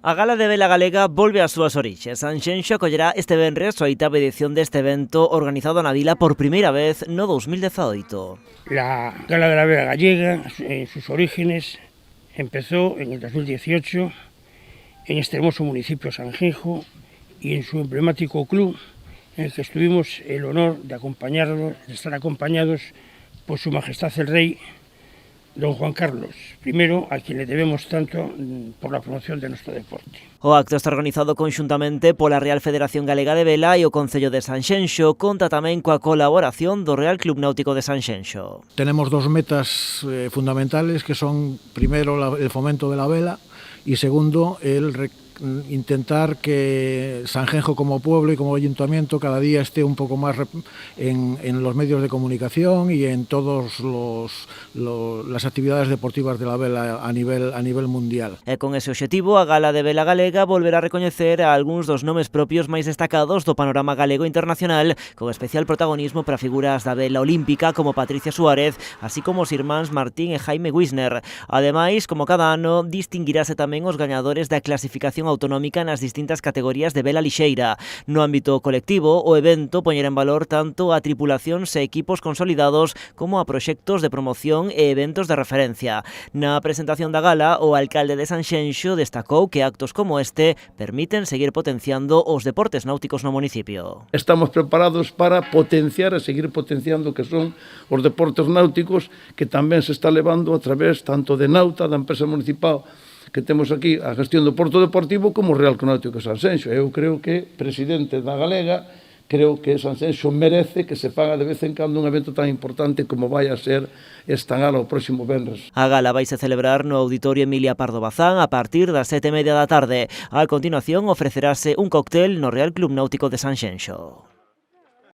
A Gala de Vela Galega volve ás súas orixes. Sanxenxo acollerá este venres a 8ª edición deste evento organizado na vila por primeira vez no 2018. La Gala de la Vela Gallega, en sus orígenes, empezó en el 2018 en este hermoso municipio Sanxenxo y en su emblemático club, en el que tuvimos el honor de estar acompañados por Su Majestad el Rey Don Juan Carlos I, a quien le debemos tanto por la promoción de nuestro deporte. O acto está organizado conxuntamente pola Real Federación Galega de Vela e o Concello de Sanxenxo, conta tamén coa colaboración do Real Club Náutico de Sanxenxo. Tenemos dos metas fundamentales, que son, primero, el fomento de la vela y, segundo, intentar que Sanxenxo como pueblo y como ayuntamiento cada día esté un poco más en los medios de comunicación y en todas las actividades deportivas de la vela a nivel mundial. E con ese obxectivo, a Gala de Vela Galega volverá a recoñecer a algúns dos nomes propios máis destacados do panorama galego internacional, con especial protagonismo para figuras da vela olímpica como Patricia Suárez, así como os irmáns Martín e Jaime Wisner. Ademais, como cada ano, distinguirase tamén os gañadores da clasificación autonómica nas distintas categorías de vela lixeira. No ámbito colectivo, o evento poñerá en valor tanto a tripulacións e equipos consolidados como a proxectos de promoción e eventos de referencia. Na presentación da gala, o alcalde de Sanxenxo destacou que actos como este permiten seguir potenciando os deportes náuticos no municipio. Estamos preparados para potenciar e seguir potenciando que son os deportes náuticos, que tamén se está levando a través tanto de Nauta, da empresa municipal que temos aquí, a gestión do Porto Deportivo, como o Real Club Náutico de Sanxenxo. Eu creo que, presidente da Galega, creo que Sanxenxo merece que se faga de vez en cando un evento tan importante como vai a ser esta gala o próximo venres. A gala vaise celebrar no Auditorio Emilia Pardo Bazán a partir das 7:30 da tarde. A continuación ofrecerase un cóctel no Real Club Náutico de Sanxenxo.